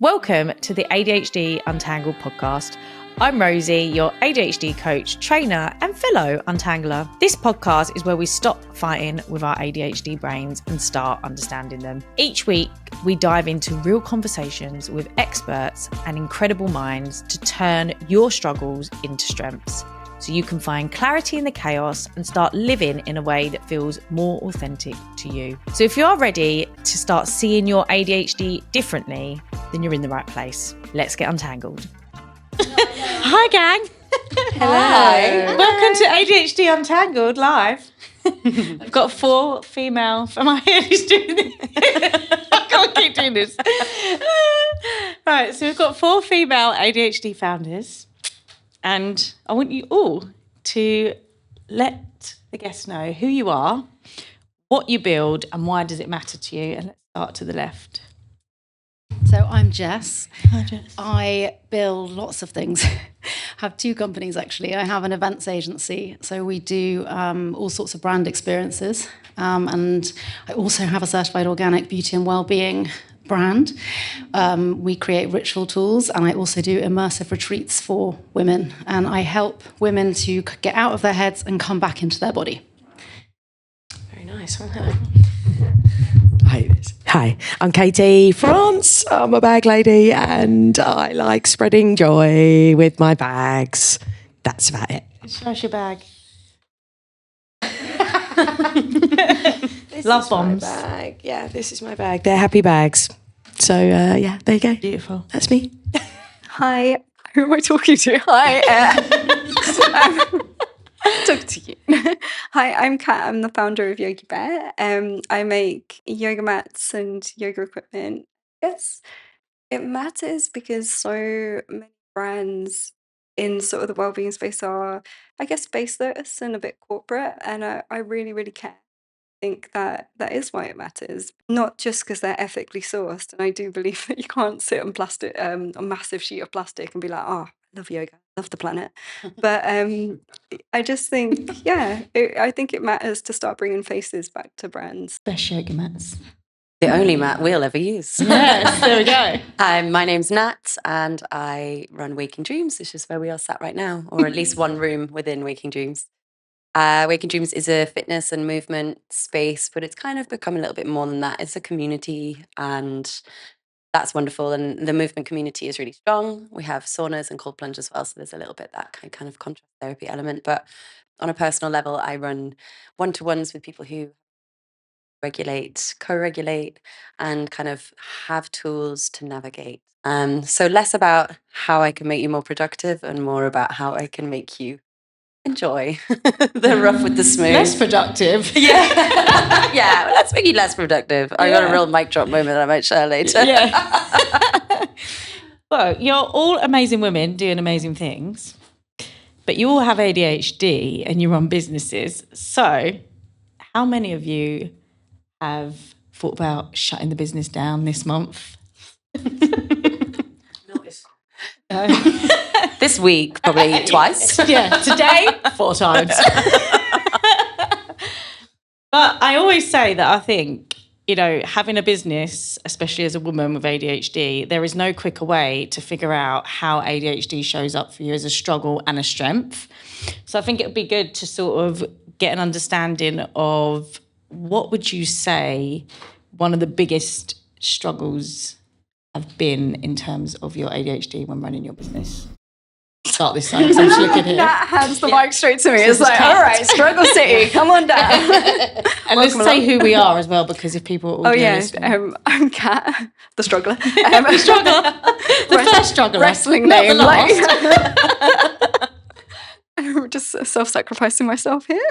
Welcome to the ADHD Untangled podcast. I'm Rosie, your ADHD coach, trainer, and fellow untangler. This podcast is where we stop fighting with our ADHD brains and start understanding them. Each week, we dive into real conversations with experts and incredible minds to turn your struggles into strengths, so you can find clarity in the chaos and start living in a way that feels more authentic to you. So if you're ready to start seeing your ADHD differently, then you're in the right place. Let's get untangled. Hi, gang. Hello. Hi. Welcome to ADHD Untangled live. I've got four female. Am I just doing this? I can't keep doing this. Right, so we've got four female ADHD founders. And I want you all to let the guests know who you are, what you build, and why does it matter to you. And let's start to the left. So I'm Jess. Hi, Jess. I build lots of things. I have two companies, actually. I have an events agency. So we do all sorts of brand experiences. And I also have a certified organic beauty and wellbeing brand. We create ritual tools, and I also do immersive retreats for women. And I help women to get out of their heads and come back into their body. Very nice. Hi, I'm Katie France. I'm a bag lady and I like spreading joy with my bags. That's about it. Show us your bag. This Love is bombs. My bag. Yeah, this is my bag. They're happy bags. So, yeah, there you go. Beautiful. That's me. Hi, who am I talking to? Hi, talk to you. Hi, I'm Kat. I'm the founder of Yogi Bare. I make yoga mats and yoga equipment. Yes, it matters because so many brands in sort of the wellbeing space are, I guess, faceless and a bit corporate, and I really, really care. Think that is why it matters, not just because they're ethically sourced. And I do believe that you can't sit on plastic, a massive sheet of plastic, and be like, "Oh, I love yoga, I love the planet." But I just think, I think it matters to start bringing faces back to brands. Best yoga mats. The only mat we'll ever use. Yes, there we go. My name's Natt and I run Waking Dreams, which is where we are sat right now, or at least one room within Waking Dreams. Waking Dreams is a fitness and movement space, but it's kind of become a little bit more than that. It's a community and that's wonderful. And the movement community is really strong. We have saunas and cold plunge as well. So there's a little bit that kind of contrast therapy element. But on a personal level, I run one-to-ones with people who regulate, co-regulate, and kind of have tools to navigate. So less about how I can make you more productive and more about how I can make you enjoy the rough with the smooth. Less productive. Yeah. Yeah, well, let's make you less productive. I got a real mic drop moment that I might share later. Yeah. Well, you're all amazing women doing amazing things, but you all have ADHD and you run businesses. So how many of you have thought about shutting the business down this month? This week, probably twice. Yeah, today, 4 times. But I always say that I think, having a business, especially as a woman with ADHD, there is no quicker way to figure out how ADHD shows up for you as a struggle and a strength. So I think it would be good to sort of get an understanding of what would you say one of the biggest struggles have been in terms of your ADHD when running your business? Start this side, because I'm just looking here. That hands the mic straight to me. It's like, all right, Struggle City, come on down. And let's say who we are as well, because if people... Oh, yes, I'm Kat, the struggler. The struggler. The first struggler. Wrestling not name. the last. I'm just self-sacrificing myself here.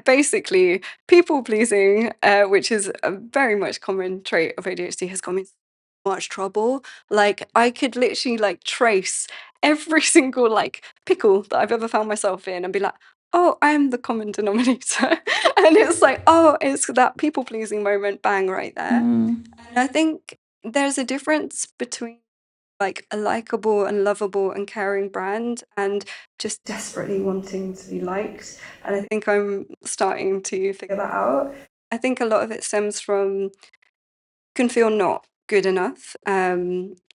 Basically, people-pleasing, which is a very much common trait of ADHD, has got me in so much trouble. Like, I could literally, trace every single, pickle that I've ever found myself in and be like, oh, I am the common denominator. And it's like, oh, it's that people-pleasing moment, bang, right there. And I think there's a difference between a likable and lovable and caring brand and just desperately wanting to be liked. And I think I'm starting to figure that out. I think a lot of it stems from can feel not good enough.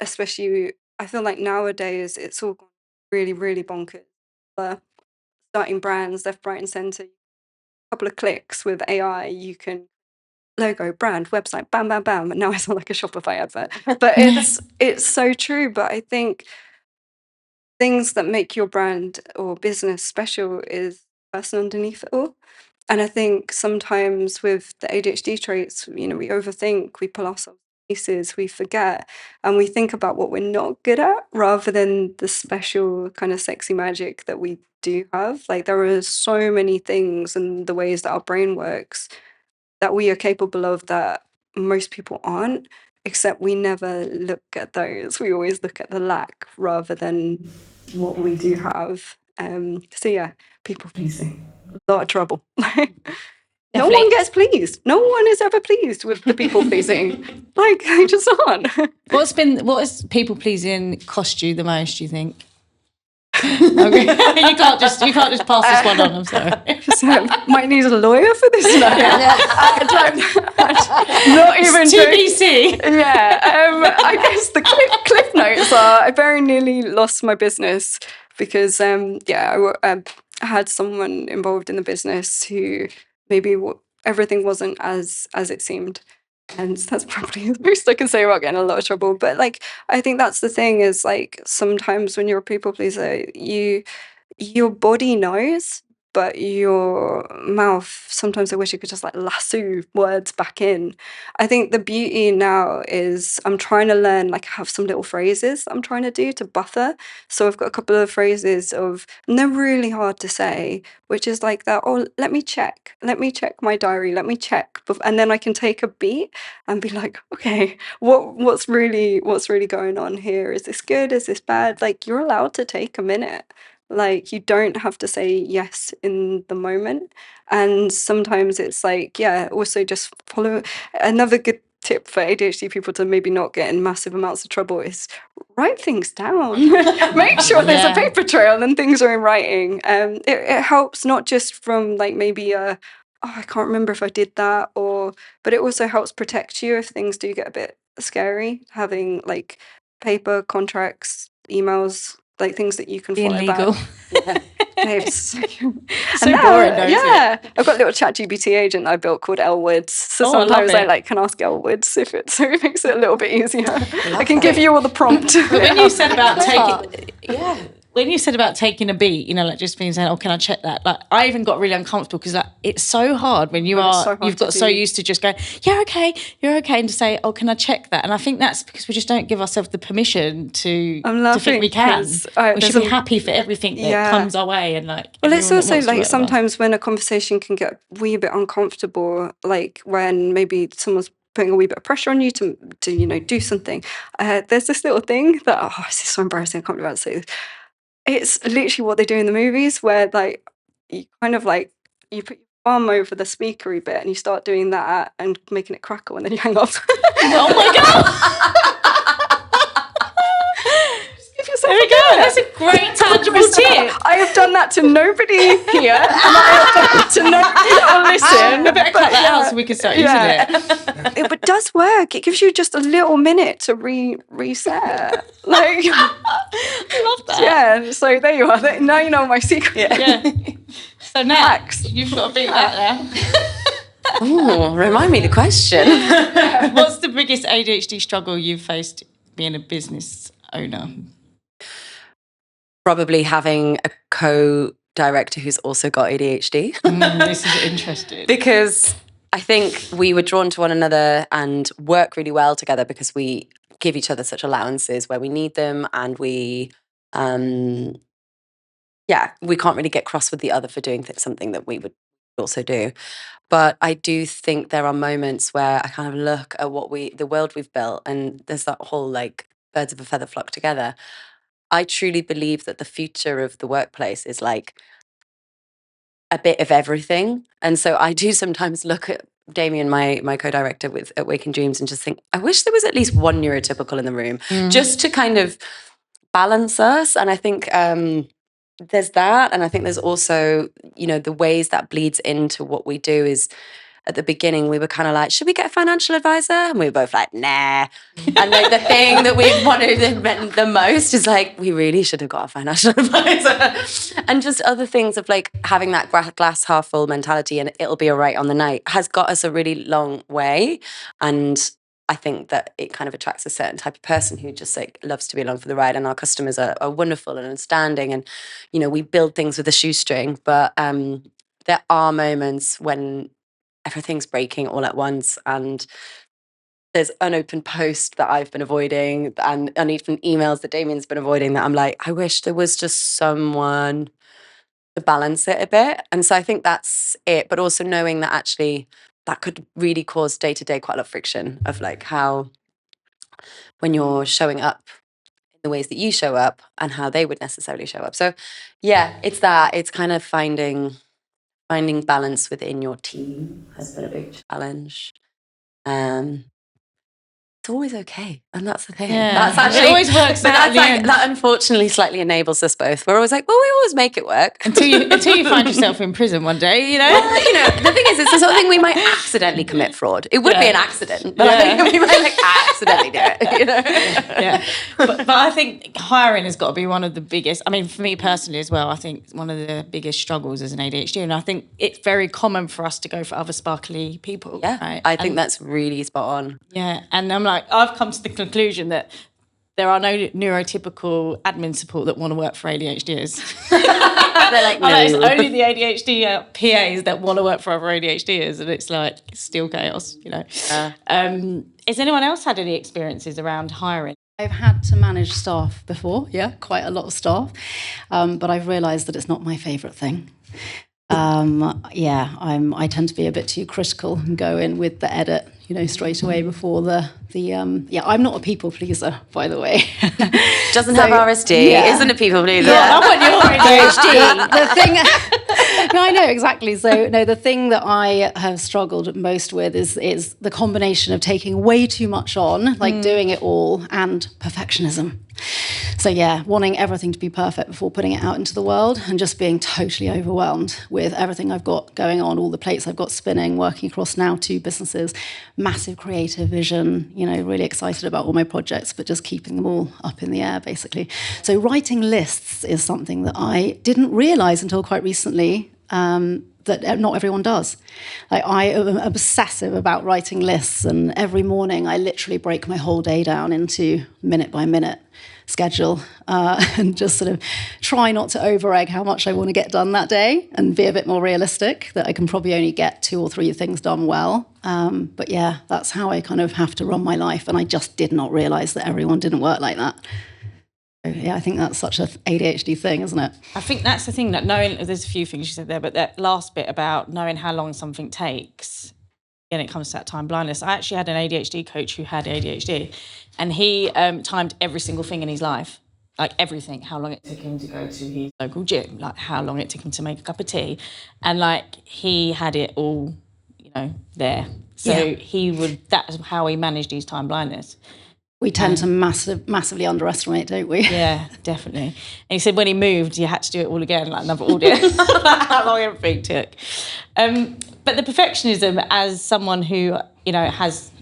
Especially, I feel like nowadays it's all gone really, really bonkers. Starting brands left, right, and centre. A couple of clicks with AI, you can logo, brand, website, bam, bam, bam. And now I sound like a Shopify advert, but it's so true. But I think things that make your brand or business special is the person underneath it all. And I think sometimes with the ADHD traits, we overthink, we pull ourselves in pieces, we forget, and we think about what we're not good at rather than the special kind of sexy magic that we do have. Like, there are so many things and the ways that our brain works that we are capable of that most people aren't, except we never look at those. We always look at the lack rather than what we do have. So yeah, people pleasing. A lot of trouble. No one gets pleased. No one is ever pleased with the people pleasing. Like, they just aren't. What has people pleasing cost you the most, do you think? Okay. you can't just pass this one on, I'm sorry. So, might need a lawyer for this. No. Not even TBC. Yeah. I guess the cliff notes are I very nearly lost my business because I had someone involved in the business who maybe everything wasn't as it seemed. And that's probably the most I can say about getting in a lot of trouble. But like, I think that's the thing is like sometimes when you're a people pleaser, your body knows, but your mouth, sometimes I wish you could just like lasso words back in. I think the beauty now is I'm trying to learn, like have some little phrases I'm trying to do to buffer. So I've got a couple of phrases and they're really hard to say, which is like that, oh, let me check my diary, let me check. And then I can take a beat and be like, okay, what's really going on here? Is this good? Is this bad? Like, you're allowed to take a minute. Like, you don't have to say yes in the moment. And sometimes it's like, yeah, also just follow. Another good tip for ADHD people to maybe not get in massive amounts of trouble is write things down. Make sure there's a paper trail and things are in writing. It helps not just from like maybe I can't remember if I did that, but it also helps protect you if things do get a bit scary, having like paper, contracts, emails, like things that you can Being follow legal. back. It's so boring, though, yeah. I've got a little ChatGPT agent I built called Elwoods. So sometimes I like can ask Elwoods if it makes it a little bit easier. I can give you all the prompt. But when you said about taking a beat, like just being saying, oh, can I check that? Like, I even got really uncomfortable because it's so hard when you've got so used to just going, you're okay, and to say, oh, can I check that? And I think that's because we just don't give ourselves the permission to think we can. We should be happy for everything that comes our way and like. Well, it's also like sometimes when a conversation can get a wee bit uncomfortable, like when maybe someone's putting a wee bit of pressure on you to do something. There's this little thing that this is so embarrassing. I can't believe I say this. It's literally what they do in the movies where like you kind of like you put your arm over the speakery bit and you start doing that and making it crackle and then you hang up. Oh my god! There we go. That's a great tangible tip. I have done that to nobody here, and I have done that to nobody that will listen. I better cut that out so we can start using it. It does work. It gives you just a little minute to reset. Like, I love that. Yeah. So there you are. Now you know my secret. Yeah. So Natt, you've got to beat that now. Oh, remind me the question. What's the biggest ADHD struggle you've faced being a business owner? Probably having a co-director who's also got ADHD. This is interesting. Because I think we were drawn to one another and work really well together because we give each other such allowances where we need them, and we can't really get cross with the other for doing something that we would also do. But I do think there are moments where I kind of look at the world we've built, and there's that whole like birds of a feather flock together. I truly believe that the future of the workplace is like a bit of everything. And so I do sometimes look at Damien, my co-director at Waking Dreams, and just think, I wish there was at least one neurotypical in the room just to kind of balance us. And I think there's that. And I think there's also, the ways that bleeds into what we do is at the beginning, we were kind of like, should we get a financial advisor? And we were both like, nah. And like the thing that we wanted the most is like, we really should have got a financial advisor. And just other things of like having that glass half full mentality and it'll be all right on the night has got us a really long way. And I think that it kind of attracts a certain type of person who just like loves to be along for the ride. And our customers are wonderful and understanding. And, you know, we build things with a shoestring, but there are moments when everything's breaking all at once and there's unopened post that I've been avoiding and uneven emails that Damien's been avoiding that I'm like, I wish there was just someone to balance it a bit. And so I think that's it. But also knowing that actually that could really cause day-to-day quite a lot of friction of like how when you're showing up in the ways that you show up and how they would necessarily show up. So yeah, it's that. It's kind of finding balance within your team has been a big challenge. It's always okay, and that's the thing. Yeah. That's actually it always works but out. that's like, that unfortunately slightly enables us both. We're always like, well, we always make it work until you find yourself in prison one day, you know. Well, you know, the thing is, it's the sort of thing we might accidentally commit fraud. It would be an accident, but I think we might like accidentally do it. You know. Yeah, but I think hiring has got to be one of the biggest. I mean, for me personally as well, I think one of the biggest struggles as an ADHD, and I think it's very common for us to go for other sparkly people. Yeah, right? I think that's really spot on. Yeah, and I'm like, I've come to the conclusion that there are no neurotypical admin support that want to work for ADHDers. They're like, no. It's only the ADHD PAs that want to work for other ADHDers, and it's like still chaos, you know. Has anyone else had any experiences around hiring? I've had to manage staff before, quite a lot of staff, but I've realised that it's not my favourite thing. I tend to be a bit too critical and go in with the edit, you know, straight away before I'm not a people pleaser, by the way. Doesn't have RSD, isn't a people pleaser. I want your ADHD. The thing, no, I know exactly. So no, the thing that I have struggled most with is the combination of taking way too much on, like doing it all, and perfectionism. So wanting everything to be perfect before putting it out into the world and just being totally overwhelmed with everything I've got going on, all the plates I've got spinning, working across now 2 businesses, massive creative vision, you know, really excited about all my projects, but just keeping them all up in the air, basically. So writing lists is something that I didn't realise until quite recently, that not everyone does. Like, I am obsessive about writing lists, and every morning I literally break my whole day down into minute by minute schedule and just sort of try not to over-egg how much I want to get done that day and be a bit more realistic, that I can probably only get 2 or 3 things done well. But that's how I kind of have to run my life, and I just did not realise that everyone didn't work like that. I think that's such an ADHD thing, isn't it? I think that's the thing, that knowing, there's a few things you said there, but that last bit about knowing how long something takes, and it comes to that time blindness. I actually had an ADHD coach who had ADHD, and he timed every single thing in his life, like everything, how long it took him to go to his local gym, like how long it took him to make a cup of tea, and like he had it all, you know, there. So that's how he managed his time blindness. We tend to massively underestimate, don't we? Yeah, definitely. And he said when he moved, you had to do it all again, like another audit, how long everything took. But the perfectionism, as someone who, you know,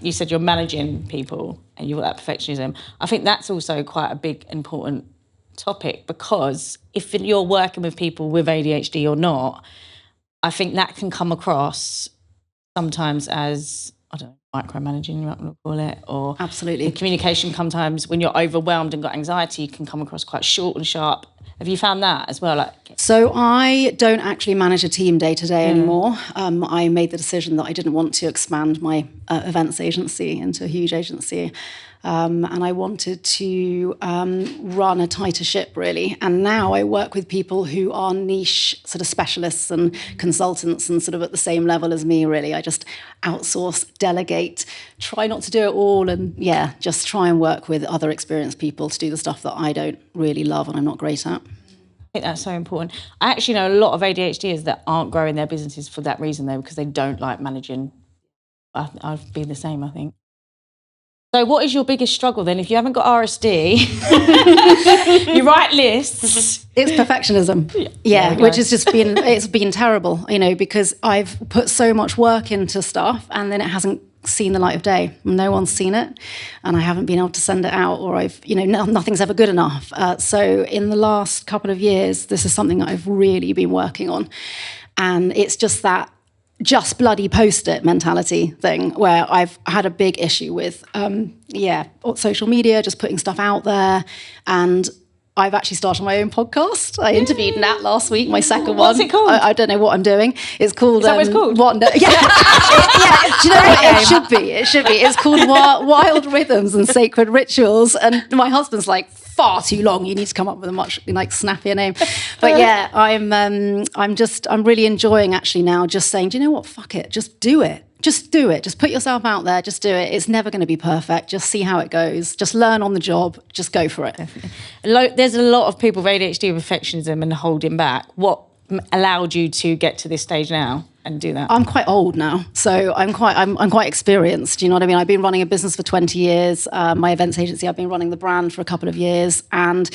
you said you're managing people and you've got that perfectionism, I think that's also quite a big, important topic, because if you're working with people with ADHD or not, I think that can come across sometimes as, I don't know, micromanaging, you might want to call it, or absolutely. The communication sometimes when you're overwhelmed and got anxiety can come across quite short and sharp. Have you found that as well? So I don't actually manage a team day to day anymore. I made the decision that I didn't want to expand my events agency into a huge agency. And I wanted to run a tighter ship, really. And now I work with people who are niche sort of specialists and consultants and sort of at the same level as me, really. I just outsource, delegate, try not to do it all, and just try and work with other experienced people to do the stuff that I don't really love and I'm not great at. I think that's so important. I actually know a lot of ADHDers that aren't growing their businesses for that reason, though, because they don't like managing. I'd be the same, I think. So what is your biggest struggle then? If you haven't got RSD, you write lists. It's perfectionism. Yeah, which has just been terrible, because I've put so much work into stuff and then it hasn't seen the light of day. No one's seen it and I haven't been able to send it out, or nothing's ever good enough. So in the last couple of years, this is something that I've really been working on. And it's just that just bloody post-it mentality thing where I've had a big issue with, social media, just putting stuff out there. And I've actually started my own podcast. I interviewed Natt last week, my second one. What's it called? I don't know what I'm doing. It's called... Is that what it's called? Do you know what? It should be. It's called Wild Rhythms and Sacred Rituals. And my husband's like, far too long. You need to come up with a much snappier name. But yeah, I'm really enjoying actually now just saying, do you know what? Fuck it. Just do it. Just do it. Just put yourself out there. Just do it. It's never going to be perfect. Just see how it goes. Just learn on the job. Just go for it. There's a lot of people with ADHD with perfectionism and holding back. What allowed you to get to this stage now and do that? I'm quite old now, so I'm quite experienced. You know what I mean? I've been running a business for 20 years. My events agency, I've been running the brand for a couple of years, and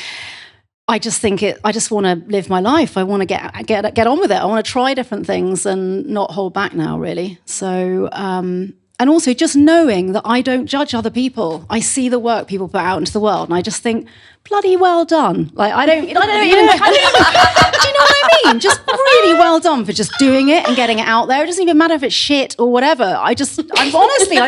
I just want to live my life. I want to get on with it. I want to try different things and not hold back now, really. So, and also just knowing that I don't judge other people. I see the work people put out into the world, and I just think, bloody well done. Like do you know what I mean? Just really well done for just doing it and getting it out there. It doesn't even matter if it's shit or whatever. I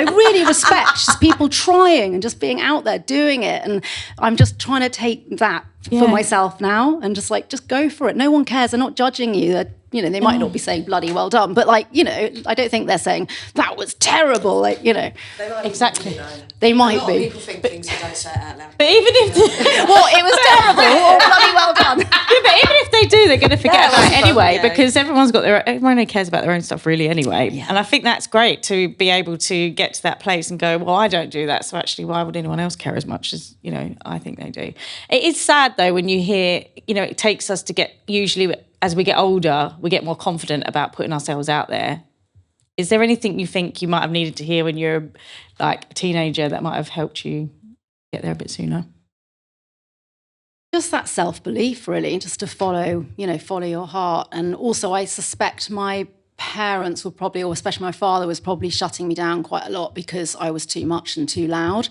really respect just people trying and just being out there doing it. And I'm just trying to take that for myself now and just go for it. No one cares. They're not judging you. They might not be saying bloody well done, but I don't think they're saying that was terrible. Exactly. They might a lot be. Of people think things and don't say it out loud. But even if it was terrible or bloody well done. Yeah, but even if they do, they're going to forget about it anyway, yeah. because everyone only cares about their own stuff really anyway. Yeah. And I think that's great to be able to get to that place and go, well, I don't do that, so actually why would anyone else care as much as, I think they do. It is sad though when you hear, it takes us to get, usually as we get older, we get more confident about putting ourselves out there. Is there anything you think you might have needed to hear when you're a teenager that might have helped you get there a bit sooner? Just that self-belief, really, just to follow your heart. And also, I suspect my parents were probably, or especially my father, was probably shutting me down quite a lot because I was too much and too loud.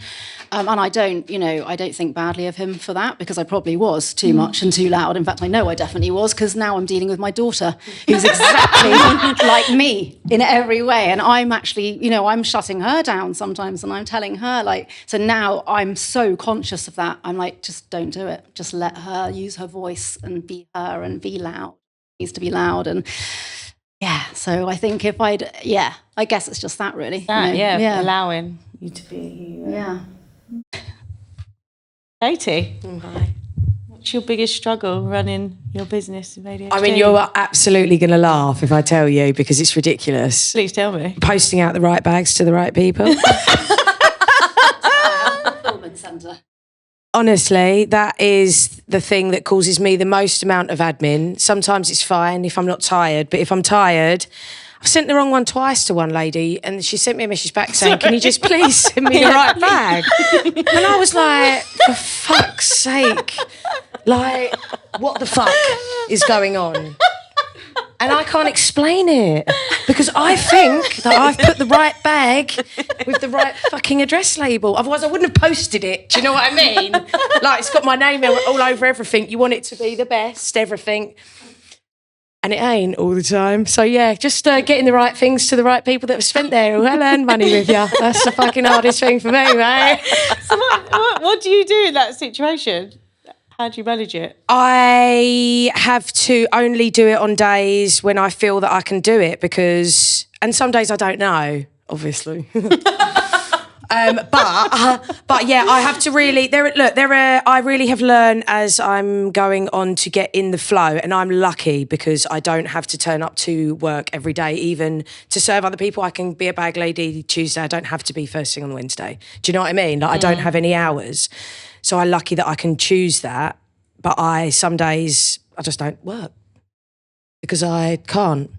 And I don't think badly of him for that, because I probably was too much and too loud. In fact, I know I definitely was, because now I'm dealing with my daughter, who's exactly like me in every way. And I'm actually, I'm shutting her down sometimes, and I'm telling her, so now I'm so conscious of that. I'm like, just don't do it. Just let her use her voice and be her and be loud. She needs to be loud. And yeah, so I think I guess it's just that, really. Allowing you to be you. Yeah. Katie, Hi. what's your biggest struggle running your business with ADHD? I mean, you're absolutely going to laugh if I tell you, because it's ridiculous. Please tell me. Posting out the right bags to the right people. Fulfillment centre. Honestly, that is the thing that causes me the most amount of admin. Sometimes it's fine if I'm not tired, but if I'm tired, I've sent the wrong one twice to one lady, and she sent me a message back saying, can you just please send me the right bag? And I was like, for fuck's sake, what the fuck is going on? And I can't explain it, because I think that I've put the right bag with the right fucking address label. Otherwise, I wouldn't have posted it. Do you know what I mean? It's got my name all over everything. You want it to be the best, everything. And it ain't all the time. So, yeah, just getting the right things to the right people that have spent their well-earned money with you. That's the fucking hardest thing for me, mate. So what do you do in that situation? How do you manage it? I have to only do it on days when I feel that I can do it, and some days I don't know, obviously. But yeah, I have to really. I really have learned as I'm going on to get in the flow, and I'm lucky because I don't have to turn up to work every day, even to serve other people. I can be a bag lady Tuesday. I don't have to be first thing on Wednesday. Do you know what I mean? I don't have any hours, so I'm lucky that I can choose that. But some days I just don't work because I can't.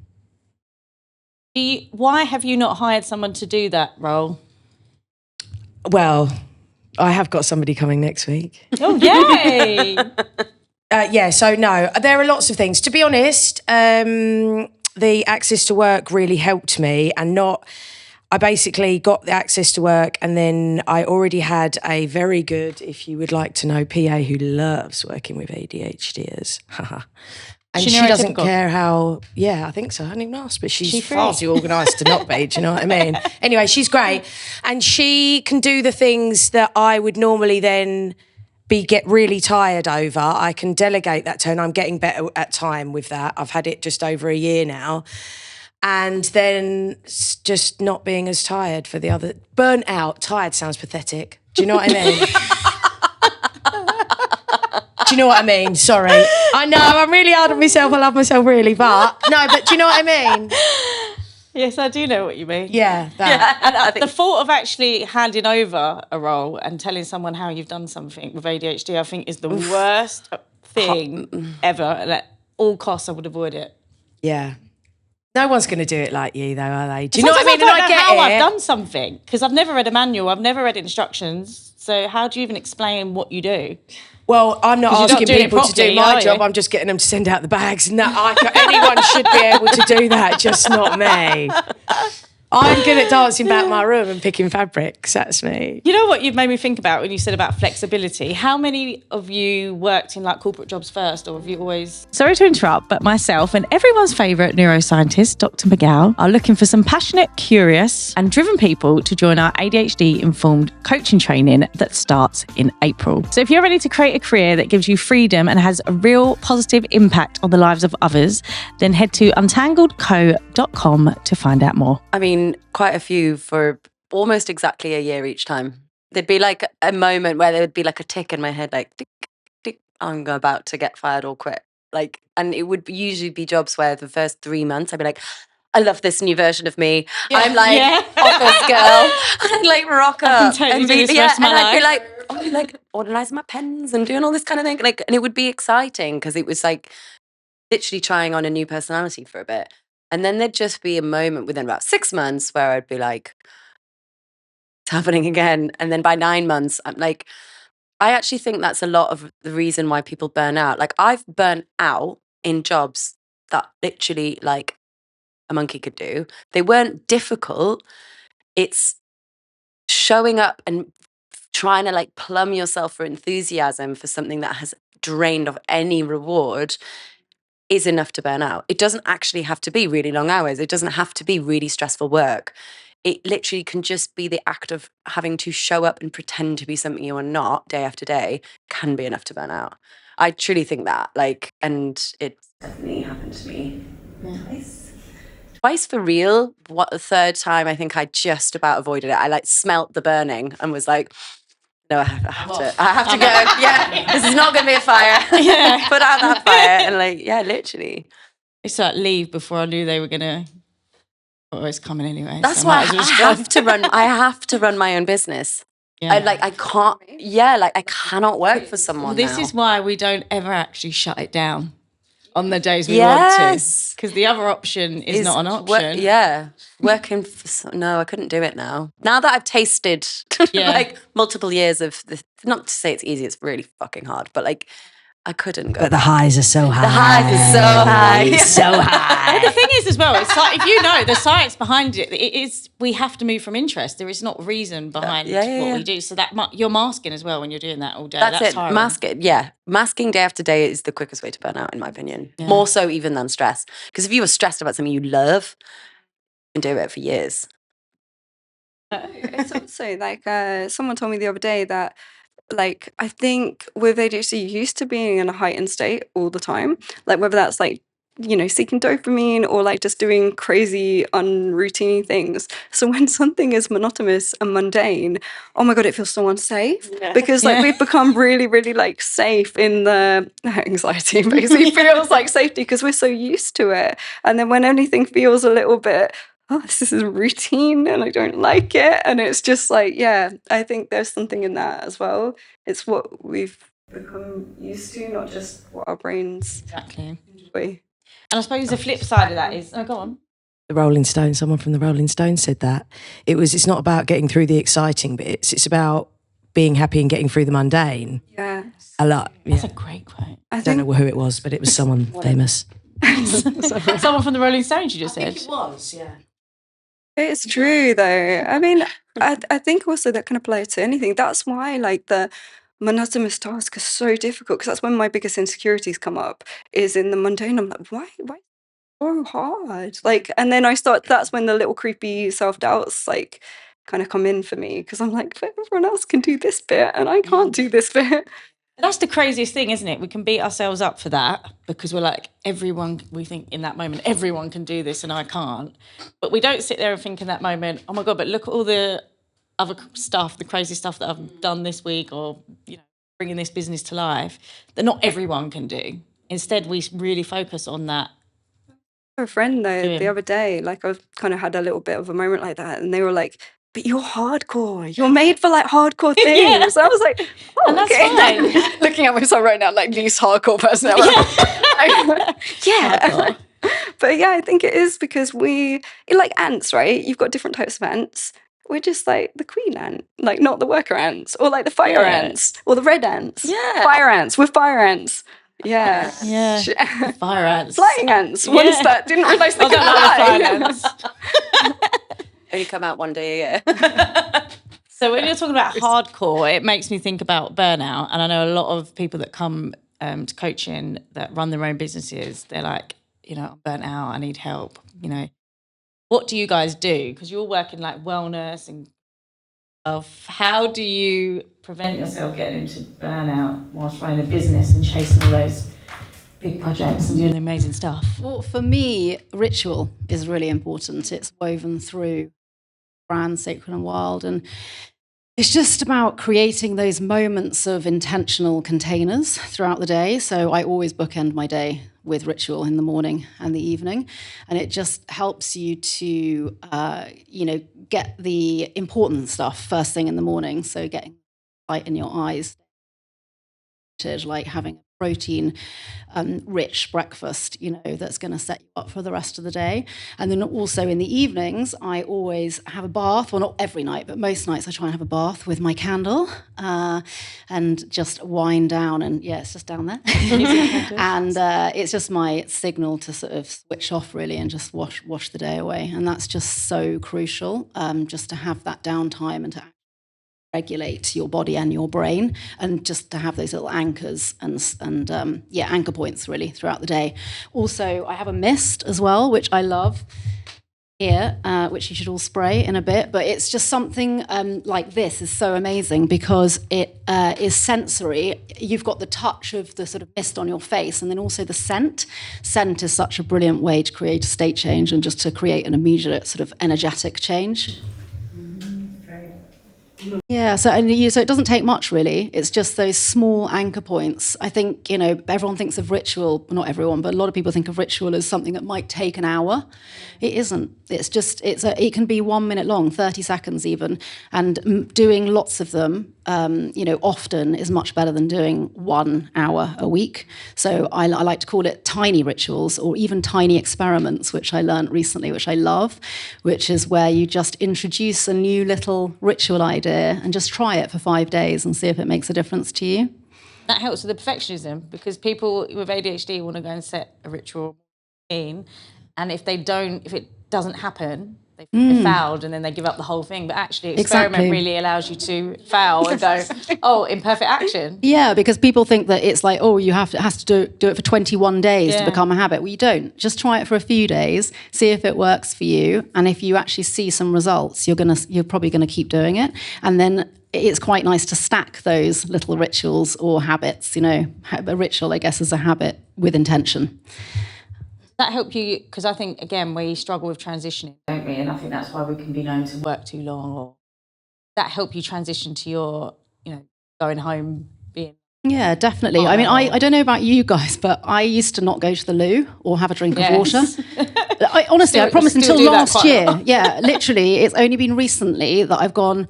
Why have you not hired someone to do that role? Well, I have got somebody coming next week. Oh, yay! So no, there are lots of things. To be honest, the access to work really helped me, I basically got the access to work, and then I already had a very good, if you would like to know, PA who loves working with ADHDers. And she doesn't care how, I think so. I haven't even asked, but she's far too organised to not be, do you know what I mean? Anyway, she's great. And she can do the things that I would normally then get really tired over. I can delegate that to her, and I'm getting better at time with that. I've had it just over a year now. And then just not being as tired for the other. Burnt out, tired sounds pathetic. Do you know what I mean? Do you know what I mean? Sorry. I know, I'm really hard on myself. I love myself really, but do you know what I mean? Yes, I do know what you mean. Yeah, that. And the thought of actually handing over a role and telling someone how you've done something with ADHD, I think is the worst thing ever. And at all costs, I would avoid it. Yeah. No one's going to do it like you, though, are they? Do you know what I mean? I don't know how I've done something, because I've never read a manual, I've never read instructions. So how do you even explain what you do? Well, I'm not asking people to do my job. I'm just getting them to send out the bags. And anyone should be able to do that, just not me. I'm good at dancing about my room and picking fabrics. That's me. You know what you've made me think about when you said about flexibility? How many of you worked in like corporate jobs first, or have you always... Sorry to interrupt, but myself and everyone's favourite neuroscientist, Dr. McGow, are looking for some passionate, curious and driven people to join our ADHD-informed coaching training that starts in April. So if you're ready to create a career that gives you freedom and has a real positive impact on the lives of others, then head to untangledco.com to find out more. I mean, quite a few for almost exactly a year each time. There'd be like a moment where there would be like a tick in my head, like, tick, tick, I'm about to get fired or quit. Like, and it would usually be jobs where the first 3 months I'd be like, I love this new version of me. Yeah. I'm like office girl. I'm like rocker. I can totally do this rest of my life. I'd be like organising my pens and doing all this kind of thing. Like, and it would be exciting because it was like literally trying on a new personality for a bit. And then there'd just be a moment within about 6 months where I'd be like, it's happening again. And then by 9 months, I'm like, I actually think that's a lot of the reason why people burn out. Like, I've burnt out in jobs that literally like a monkey could do. They weren't difficult. It's showing up and trying to like plumb yourself for enthusiasm for something that has drained of any reward is enough to burn out. It doesn't actually have to be really long hours. It doesn't have to be really stressful work. It literally can just be the act of having to show up and pretend to be something you are not day after day can be enough to burn out. I truly think that, like, and it definitely happened to me twice for real. What, the third time, I think I just about avoided it. I like smelt the burning and was like, no, I have to go. Yeah, this is not going to be a fire. Yeah. Put out that fire. And like, yeah, literally. It's like leave before I knew they were going to... Oh, it's coming anyway. That's why I have to run. I have to run my own business. Yeah. I can't. Yeah, like I cannot work for someone. This is why we don't ever actually shut it down on the days we want to, because the other option is not an option. Working for no, I couldn't do it now. Now that I've tasted like multiple years of this, not to say it's easy, it's really fucking hard, but like I couldn't go. But the highs are so high. The highs are so high. It's so high. But the thing is as well, it's like, if you know the science behind it, it is, we have to move from interest. There is not reason behind what we do. So that you're masking as well when you're doing that all day. That's it. Tiring. Masking day after day is the quickest way to burn out, in my opinion. Yeah. More so even than stress. Because if you were stressed about something you love, you can do it for years. It's also like someone told me the other day that, like, I think with ADHD, you're used to being in a heightened state all the time. Like, whether that's like, you know, seeking dopamine or like just doing crazy, unroutine things. So when something is monotonous and mundane, oh my God, it feels so unsafe. Yeah. Because like we've become really, really like safe in the anxiety basically feels like safety because we're so used to it. And then when anything feels a little bit, oh, this is routine and I don't like it. And it's just like, yeah, I think there's something in that as well. It's what we've become used to, not just what our brains enjoy. And I suppose the flip side of that is, go on. The Rolling Stones, someone from the Rolling Stones said that. It's not about getting through the exciting bits, it's about being happy and getting through the mundane. Yeah. A lot. That's a great quote. I don't know who it was, but it was someone famous. Someone from the Rolling Stones, you just said. It was, yeah. It's true though. I mean, I think also that can apply to anything. That's why like the monotonous task is so difficult, because that's when my biggest insecurities come up, is in the mundane. I'm like, why so hard? Like, and then that's when the little creepy self-doubts like kind of come in for me, because I'm like, but everyone else can do this bit and I can't do this bit. That's the craziest thing, isn't it? We can beat ourselves up for that because we're like, we think in that moment, everyone can do this and I can't. But we don't sit there and think in that moment, oh my God, but look at all the other stuff, the crazy stuff that I've done this week, or, bringing this business to life, that not everyone can do. Instead, we really focus on that. A friend though, the other day, like I kind of had a little bit of a moment like that, and they were like, but you're hardcore. You're made for like hardcore things. I was like, oh, and that's okay. fine. Looking at myself right now, like least hardcore person ever. Yeah. But yeah, I think it is because you're like ants, right? You've got different types of ants. We're just like the queen ant, like not the worker ants, or like the fire ants, or the red ants. Yeah. Fire ants. We're fire ants. Yeah. Yeah. Fire ants. Flying ants. Ones that didn't realise they could fly. Only come out one day a year. So when you're talking about hardcore, it makes me think about burnout. And I know a lot of people that come to coaching that run their own businesses, they're like, I'm burnt out, I need help. What do you guys do? Because you're working like wellness and stuff. How do you prevent yourself getting into burnout whilst running a business and chasing all those big projects and doing amazing stuff? Well, for me, ritual is really important. It's woven through brand Sacred and Wild, and it's just about creating those moments of intentional containers throughout the day. So I always bookend my day with ritual in the morning and the evening, and it just helps you to get the important stuff first thing in the morning. So getting light in your eyes, like having a protein rich breakfast, that's going to set you up for the rest of the day. And then also in the evenings, I always have a bath. Well, not every night, but most nights I try and have a bath with my candle and just wind down. And yeah, it's just down there. And it's just my signal to sort of switch off really and just wash the day away. And that's just so crucial, just to have that downtime and to regulate your body and your brain, and just to have those little anchors and anchor points really throughout the day. Also, I have a mist as well, which I love here, which you should all spray in a bit, but it's just something like this is so amazing because it is sensory. You've got the touch of the sort of mist on your face, and then also the scent. Scent is such a brilliant way to create a state change and just to create an immediate sort of energetic change. Yeah, so it doesn't take much really. It's just those small anchor points. I think everyone thinks of ritual, not everyone, but a lot of people think of ritual as something that might take an hour. It isn't. It's just it can be 1 minute long, 30 seconds even, and doing lots of them, often is much better than doing 1 hour a week. So I like to call it tiny rituals or even tiny experiments, which I learned recently, which I love, which is where you just introduce a new little ritual idea and just try it for 5 days and see if it makes a difference to you. That helps with the perfectionism, because people with ADHD want to go and set a ritual routine, and if it doesn't happen, they failed and then they give up the whole thing. But actually, experiment really allows you to fail and go, imperfect action. Yeah, because people think that it's like, you has to do it for 21 days to become a habit. Well, you don't. Just try it for a few days, see if it works for you, and if you actually see some results, you're probably gonna keep doing it, and then it's quite nice to stack those little rituals or habits. A ritual, I guess, is a habit with intention. That help you? Because I think, again, we struggle with transitioning, don't we? And I think that's why we can be known to work too long. Or that help you transition to your, going home being... Yeah, definitely. I mean, I don't know about you guys, but I used to not go to the loo or have a drink of water. Honestly, I promise until last year. Yeah, literally, it's only been recently that I've gone,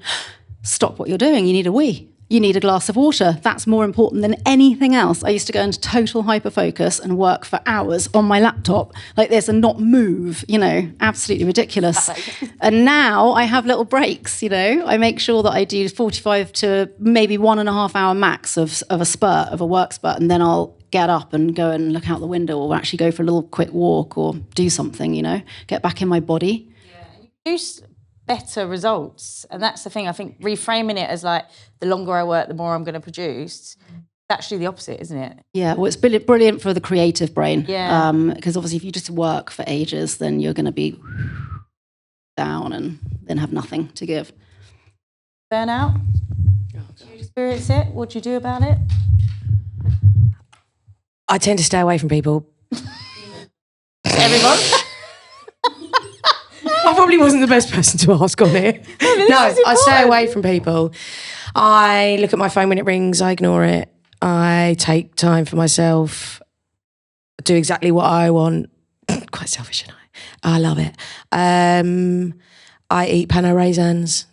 stop what you're doing, you need a wee. you need a glass of water. That's more important than anything else. I used to go into total hyperfocus and work for hours on my laptop like this and not move, absolutely ridiculous. And now I have little breaks, I make sure that I do 45 to maybe 1.5 hour max of a work spurt, and then I'll get up and go and look out the window or actually go for a little quick walk or do something, get back in my body. Yeah. Better results, and that's the thing. I think reframing it as like the longer I work, the more I'm going to produce. It's actually the opposite, isn't it? Yeah, well, it's brilliant for the creative brain. Yeah, because obviously, if you just work for ages, then you're going to be down and then have nothing to give. Burnout. Do you experience it? What do you do about it? I tend to stay away from people. Everyone. I probably wasn't the best person to ask on it. No, I stay away from people. I look at my phone when it rings. I ignore it. I take time for myself. Do exactly what I want. Quite selfish, and I love it. I eat pano raisins.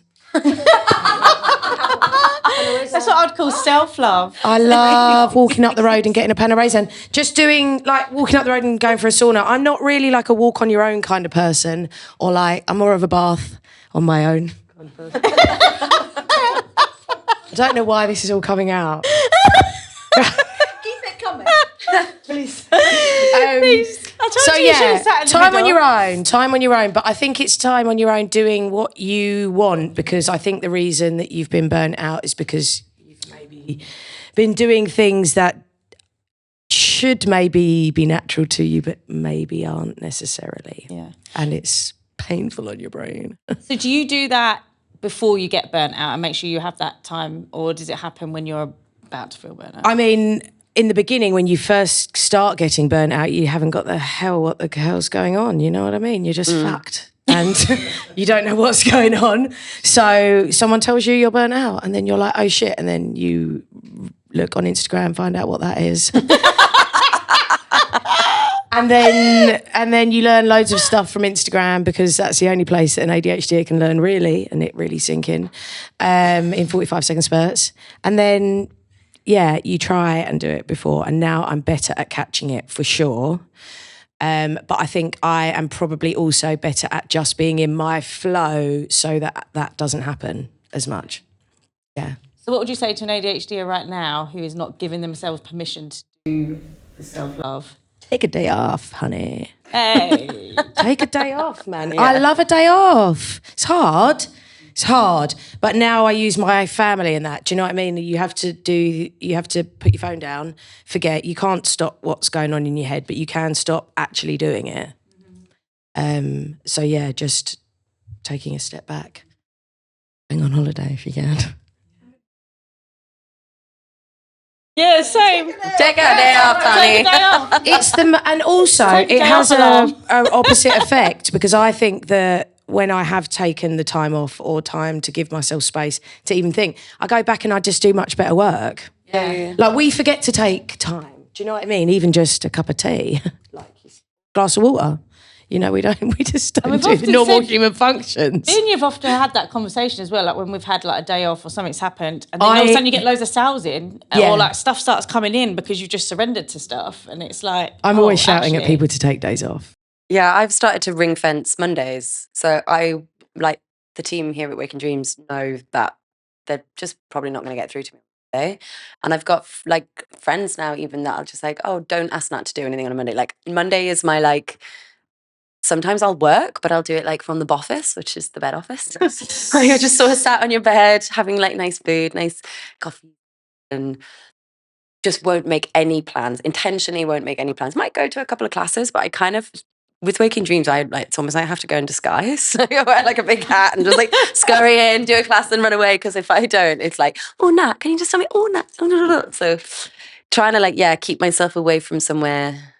That's what I'd call self-love. I love walking up the road and getting a pano raisin. Just doing like walking up the road and going for a sauna. I'm not really like a walk on your own kind of person, or like I'm more of a bath on my own kind of person. I don't know why this is all coming out. Keep it coming. Please. So yeah, time on your own. But I think it's time on your own doing what you want, because I think the reason that you've been burnt out is because you've maybe been doing things that should maybe be natural to you, but maybe aren't necessarily. Yeah. And it's painful on your brain. So do you do that before you get burnt out and make sure you have that time, or does it happen when you're about to feel burnt out? I mean, in the beginning, when you first start getting burnt out, you haven't got what the hell's going on, you know what I mean? You're just fucked and you don't know what's going on. So someone tells you you're burnt out and then you're like, oh shit. And then you look on Instagram, find out what that is. And then you learn loads of stuff from Instagram, because that's the only place that an ADHD can learn really, and it really sink in 45-second spurts. And then, yeah, you try and do it before. And now I'm better at catching it for sure. But I think I am probably also better at just being in my flow so that doesn't happen as much. Yeah. So what would you say to an ADHDer right now who is not giving themselves permission to do the self-love? Take a day off, honey. Hey. Take a day off, man. Yeah. I love a day off. It's hard. But now I use my family in that. Do you know what I mean? You have to put your phone down, forget. You can't stop what's going on in your head, but you can stop actually doing it. So yeah, just taking a step back. Going on holiday if you can. Yeah, same. Take a day off, honey. And also it has a opposite effect, because I think that when I have taken the time off or time to give myself space to even think, I go back and I just do much better work. Yeah. Like we forget to take time. Do you know what I mean? Even just a cup of tea, like a glass of water. We just don't do the normal human functions. Me and you've often had that conversation as well, like when we've had like a day off or something's happened, and then all of a sudden you get loads of sales in, or like stuff starts coming in because you've just surrendered to stuff, and it's like I'm always shouting at people to take days off. Yeah, I've started to ring fence Mondays. So I, like, the team here at Waking Dreams know that they're just probably not going to get through to me today. And I've got like friends now even that I'll just like, oh, don't ask Natt to do anything on a Monday. Like Monday is my like, sometimes I'll work, but I'll do it like from the boffice, which is the bed office. You're just sort of sat on your bed having like nice food, nice coffee, and just won't make any plans, intentionally won't make any plans. Might go to a couple of classes, but I kind of, with Waking Dreams, it's almost like I have to go in disguise. So I wear like a big hat and just like scurry in, do a class and run away. Because if I don't, it's like, oh, Natt, can you just tell me? Oh, Natt. Oh. So trying to keep myself away from somewhere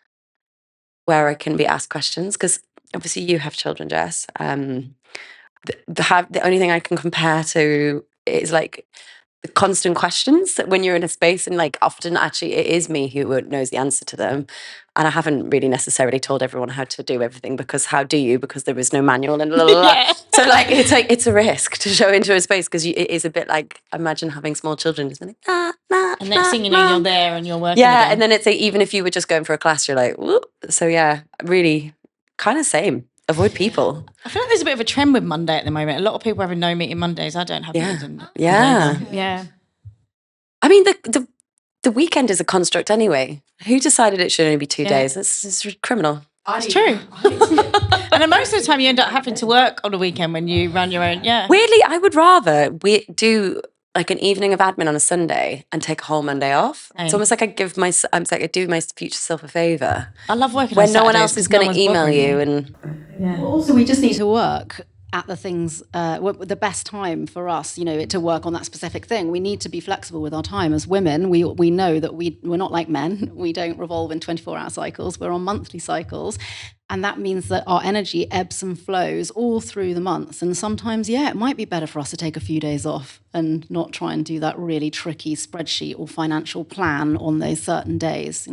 where I can be asked questions. Because obviously you have children, Jess. The only thing I can compare to is like the constant questions that when you're in a space, and like often actually it is me who knows the answer to them. And I haven't really necessarily told everyone how to do everything, because how do you? Because there is no manual and blah, blah, blah. Yeah. So like it's a risk to show into a space, because it is a bit like, imagine having small children, isn't it? And next thing you know, you're there and you're working. Yeah, again. and then it's like, even if you were just going for a class, you're like, whoop. So yeah, really kind of same. Avoid people. I feel like there's a bit of a trend with Monday at the moment. A lot of people having no meeting Mondays. I don't have meetings. Yeah. I mean, the weekend is a construct anyway. Who decided it should only be 2 days? It's criminal. It's true. And then most of the time you end up having to work on a weekend when you run your own. Yeah. Weirdly, I would rather we do like an evening of admin on a Sunday and take a whole Monday off. It's almost like I do my future self a favour. I love working when on no one Saturdays else is 'cause no going to one's email bothering you. And Also, we just need to work at the things, the best time for us, to work on that specific thing. We need to be flexible with our time. As women, we know that we're not like men. We don't revolve in 24-hour cycles. We're on monthly cycles. And that means that our energy ebbs and flows all through the months. And sometimes, it might be better for us to take a few days off and not try and do that really tricky spreadsheet or financial plan on those certain days,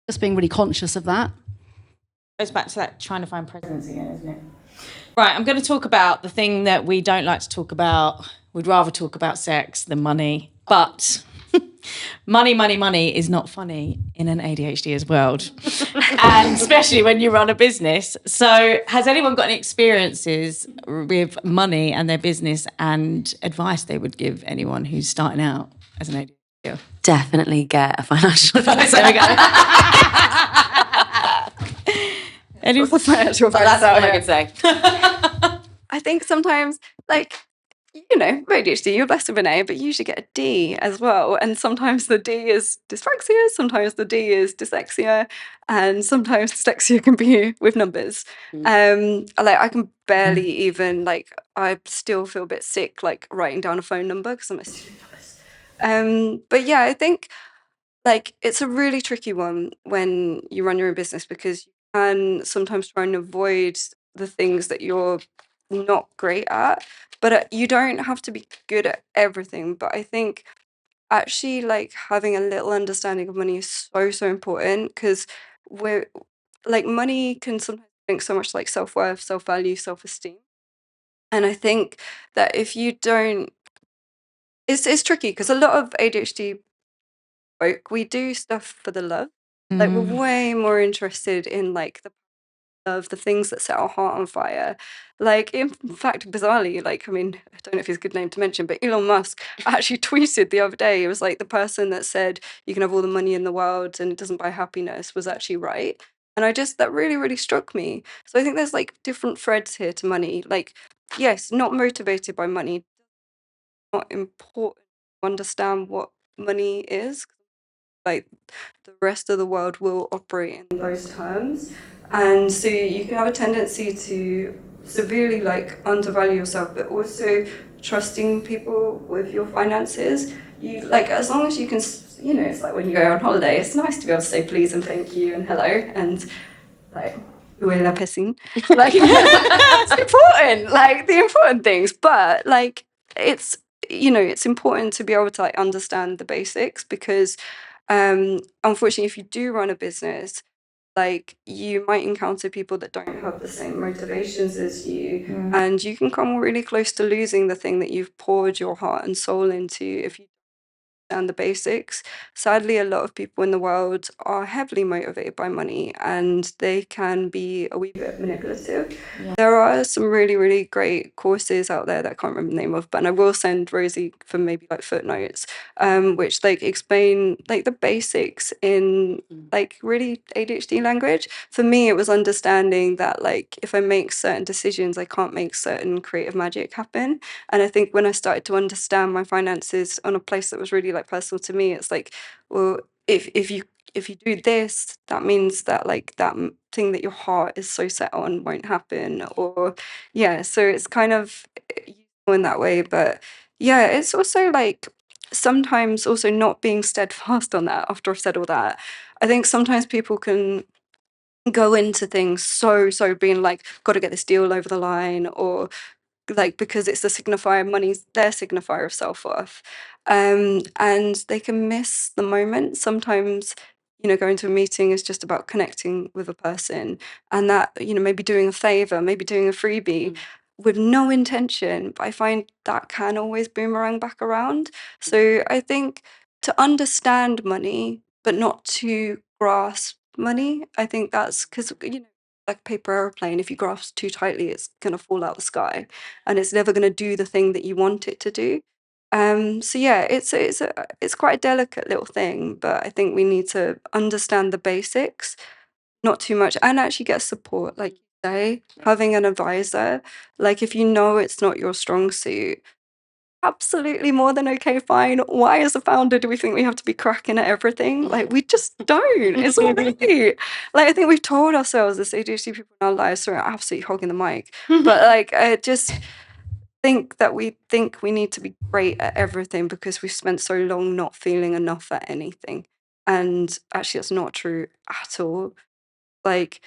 Just being really conscious of that. Goes back to that trying to find presence again, isn't it? Right, I'm going to talk about the thing that we don't like to talk about. We'd rather talk about sex than money. But money is not funny in an ADHD's world. And especially when you run a business. So has anyone got any experiences with money and their business and advice they would give anyone who's starting out as an ADHD? definitely get a financial advisor. There we go. What's the financial advisor? That's all I can say. I think sometimes, like, ADHD, you're blessed with an A, but you usually get a D as well. And sometimes the D is dyspraxia, sometimes the D is dyslexia, and sometimes dyslexia can be with numbers. I can barely even, I still feel a bit sick, writing down a phone number because I'm a student nervous. But yeah, I think, it's a really tricky one when you run your own business, because you can sometimes try and avoid the things that you're not great at, but you don't have to be good at everything. But I think actually having a little understanding of money is so important, because we're money can sometimes link so much self-worth, self-value, self-esteem. And I think that if you don't, it's tricky, because a lot of ADHD folk, we do stuff for the love. We're way more interested in the of the things that set our heart on fire. In fact, bizarrely, I don't know if it's a good name to mention, but Elon Musk actually tweeted the other day, it was the person that said you can have all the money in the world and it doesn't buy happiness was actually right. And that really, really struck me. So I think there's different threads here to money. Yes, not motivated by money, not important to understand what money is. The rest of the world will operate in those terms. And so you can have a tendency to severely undervalue yourself, but also trusting people with your finances. You as long as you can, it's like when you go on holiday, it's nice to be able to say please and thank you and hello and we're la piscine. It's important, the important things. But it's it's important to be able to understand the basics, because unfortunately, if you do run a business, you might encounter people that don't have the same motivations as you, and you can come really close to losing the thing that you've poured your heart and soul into if you understand the basics. Sadly, a lot of people in the world are heavily motivated by money, and they can be a wee bit manipulative. Yeah. There are some really, really great courses out there that I can't remember the name of, but I will send Rosie for maybe footnotes, which explain the basics in really ADHD language. For me, it was understanding that if I make certain decisions, I can't make certain creative magic happen. And I think when I started to understand my finances on a place that was really personal to me, it's well, if you do this, that means that that thing that your heart is so set on won't happen. Or so it's kind of useful in that way. But it's also sometimes also not being steadfast on that. After I've said all that, I think sometimes people can go into things so being got to get this deal over the line, or like, because it's the signifier, money's their signifier of self-worth. And they can miss the moment. Sometimes, going to a meeting is just about connecting with a person, and that, maybe doing a favor, maybe doing a freebie with no intention. But I find that can always boomerang back around. So I think to understand money, but not to grasp money, I think that's because, like a paper airplane, if you grasp too tightly, it's going to fall out the sky and it's never going to do the thing that you want it to do. So yeah, it's quite a delicate little thing, but I think we need to understand the basics, not too much, and actually get support. Like you say, having an advisor, like if it's not your strong suit, absolutely more than okay, fine. Why, as a founder, do we think we have to be cracking at everything? Like, we just don't. It's all right. Like, I think we've told ourselves as ADHD people in our lives, sorry, I'm absolutely hogging the mic, but like, I just think that we think we need to be great at everything because we've spent so long not feeling enough at anything. And actually, that's not true at all. Like,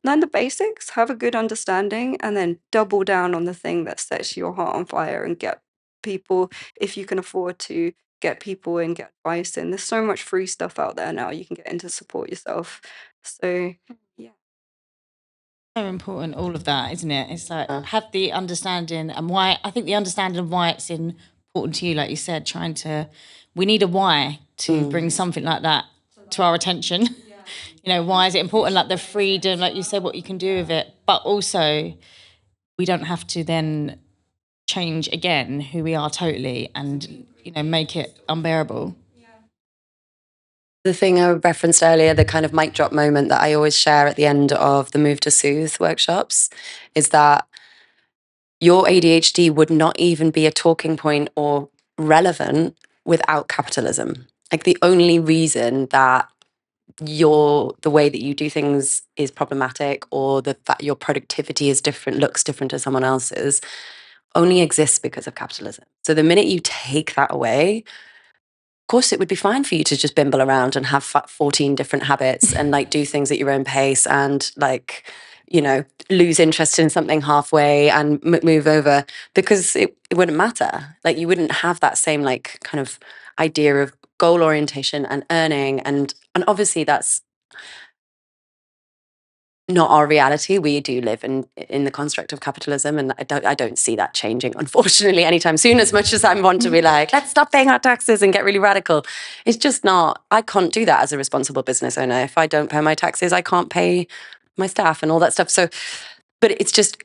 learn the basics, have a good understanding, and then double down on the thing that sets your heart on fire and get people, if you can afford to, get people and get advice in. There's so much free stuff out there now you can get into support yourself. So yeah. So important, all of that, isn't it? It's like have the understanding and why. I think the understanding of why it's important to you, like you said, we need a why to bring something like that to our attention. Why is it important? Like the freedom, like you said, what you can do with it, but also we don't have to then change again who we are totally and make it unbearable. The thing I referenced earlier, the kind of mic drop moment that I always share at the end of the Move to Soothe workshops, is that your ADHD would not even be a talking point or relevant without capitalism. Like the only reason that the way that you do things is problematic, or the fact your productivity is different, looks different to someone else's, only exists because of capitalism. So the minute you take that away, of course, it would be fine for you to just bimble around and have 14 different habits and like do things at your own pace and like, lose interest in something halfway and move over, because it wouldn't matter. Like you wouldn't have that same like kind of idea of goal orientation and earning. And obviously that's not our reality. We do live in the construct of capitalism, and I don't see that changing, unfortunately, anytime soon. As much as I want to be like, let's stop paying our taxes and get really radical, it's just not. I can't do that as a responsible business owner. If I don't pay my taxes, I can't pay my staff and all that stuff. So, but it's just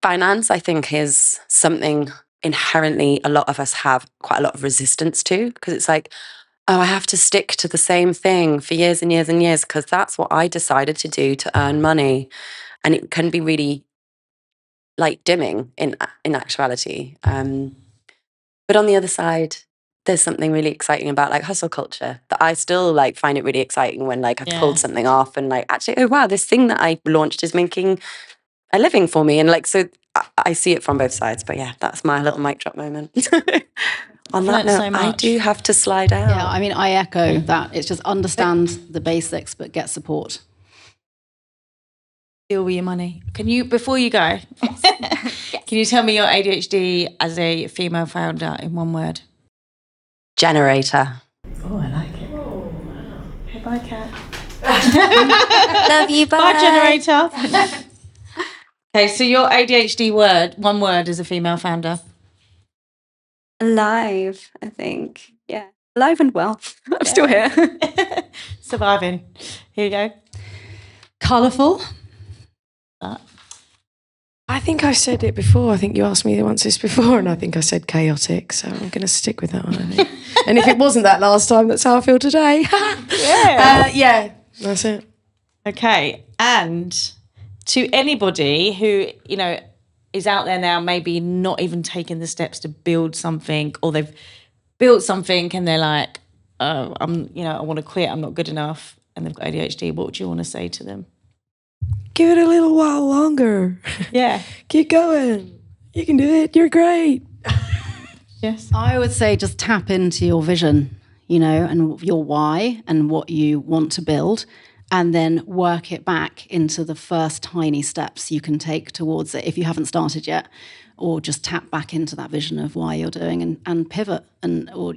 finance, I think, is something inherently a lot of us have quite a lot of resistance to, because it's like, oh, I have to stick to the same thing for years and years and years because that's what I decided to do to earn money. And it can be really like dimming in actuality. But on the other side, there's something really exciting about like hustle culture that I still like find it really exciting when like I've pulled something off and like, actually, oh wow, this thing that I launched is making a living for me. And like, so I see it from both sides. But yeah, that's my little mic drop moment. On that note, I do have to slide out. Yeah, I mean, I echo that. It's just understand the basics, but get support. Deal with your money. Can you, before you go, can you tell me your ADHD as a female founder in one word? Generator. Oh, I like it. Oh, wow. Hey, bye, Kat. Love you, bye. Bye, generator. Okay, so your ADHD word, one word as a female founder. Alive, I think. Yeah. Alive and well. I'm still here. Surviving. Here you go. Colourful. I think I said it before. I think you asked me once this before, and I think I said chaotic. So I'm going to stick with that one, I think. And if it wasn't that last time, that's how I feel today. Yeah, that's it. Okay, and to anybody who, is out there now, maybe not even taking the steps to build something, or they've built something and they're like, oh, I want to quit, I'm not good enough, and they've got ADHD, what would you want to say to them? Give it a little while longer. Yeah. Keep going. You can do it. You're great. Yes. I would say just tap into your vision, and your why and what you want to build, and then work it back into the first tiny steps you can take towards it if you haven't started yet. or just tap back into that vision of why you're doing and pivot or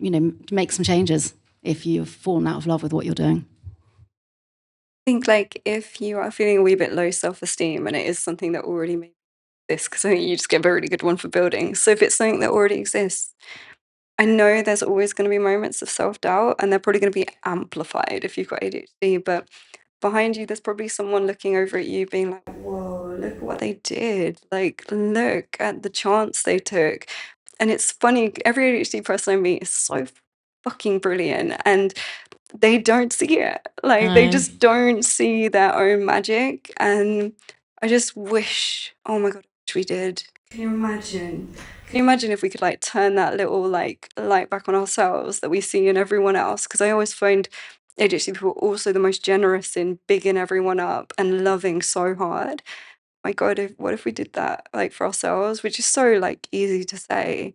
make some changes if you've fallen out of love with what you're doing. I think like if you are feeling a wee bit low self-esteem and it is something that already made this, because I think you just get a really good one for building. So if it's something that already exists, I know there's always going to be moments of self-doubt, and they're probably going to be amplified if you've got ADHD, but behind you there's probably someone looking over at you being like, whoa, look at what they did, like look at the chance they took. And it's funny, every ADHD person I meet is so fucking brilliant, and they don't see it. Like they just don't see their own magic. And I just wish, oh my God, I wish we did. Can you imagine? Can you imagine if we could like turn that little like light back on ourselves that we see in everyone else? Because I always find ADHD people also the most generous in bigging everyone up and loving so hard. My God, what if we did that like for ourselves, which is so like easy to say.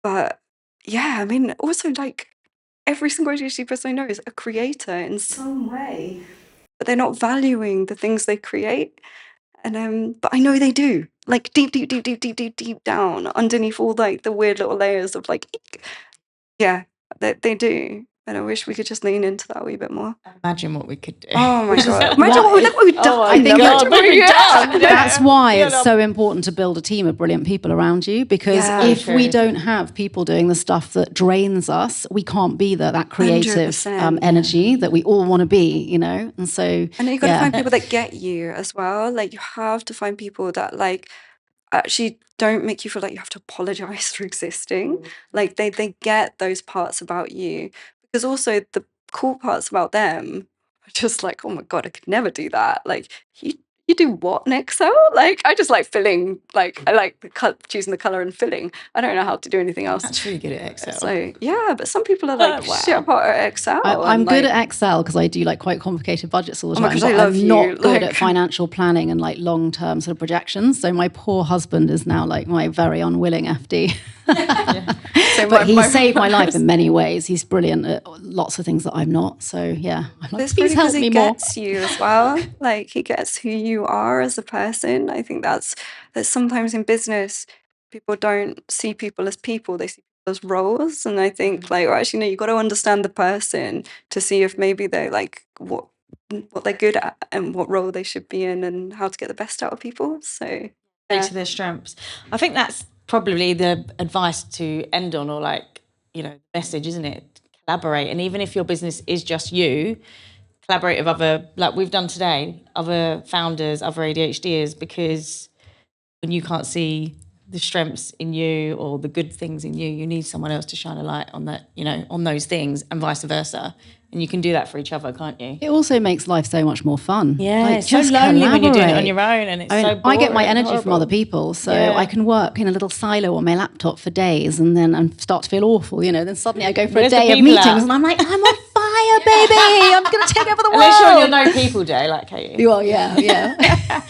But yeah, I mean, also like every single ADHD person I know is a creator in some way, but they're not valuing the things they create. And but I know they do. Like deep down, underneath all like the weird little layers of like, yeah, they do. And I wish we could just lean into that a wee bit more. Imagine what we could do. Oh my God! Imagine what we've done. I think Imagine what we've done. That's why it's so important to build a team of brilliant people around you, because if we don't have people doing the stuff that drains us, we can't be that creative 100%. energy that we all want to be, And so, And then you've got to find people that get you as well. Like you have to find people that like actually don't make you feel like you have to apologize for existing. Like they get those parts about you, because also the cool parts about them are just like, oh my God, I could never do that. Like you do what in Excel? Like I just like filling. Like I like choosing the color and filling. I don't know how to do anything else. That's really good at Excel. So yeah, but some people are like shit hot at Excel. I'm good at Excel because I do like quite complicated budgets all the time. God, I love I'm you. not good at financial planning and like long-term sort of projections. So my poor husband is now like my very unwilling FD. So but he saved my life in many ways. He's brilliant at lots of things that I'm not. So yeah, I'm like, please help me more. He gets you as well. Like he gets who you are as a person. I think that's sometimes in business people don't see people as people, they see people as roles. And I think like, well, actually no, you got to understand the person to see if maybe they're like what they're good at and what role they should be in and how to get the best out of people. So to their strengths. I think that's probably the advice to end on, or like, message, isn't it? Collaborate. And even if your business is just you, collaborate with other, like we've done today, other founders, other ADHDers, because when you can't see the strengths in you or the good things in you, you need someone else to shine a light on that, on those things, and vice versa. And you can do that for each other, can't you? It also makes life so much more fun. Yeah, like, it's so lonely when you're doing it on your own, and it's so boring. I get my energy from other people, so I can work in a little silo on my laptop for days and then start to feel awful, Then suddenly I go for a day of meetings and I'm like, I'm on fire, baby! I'm going to take over the world! Unless you're on your no people day, like Katie. Well, yeah.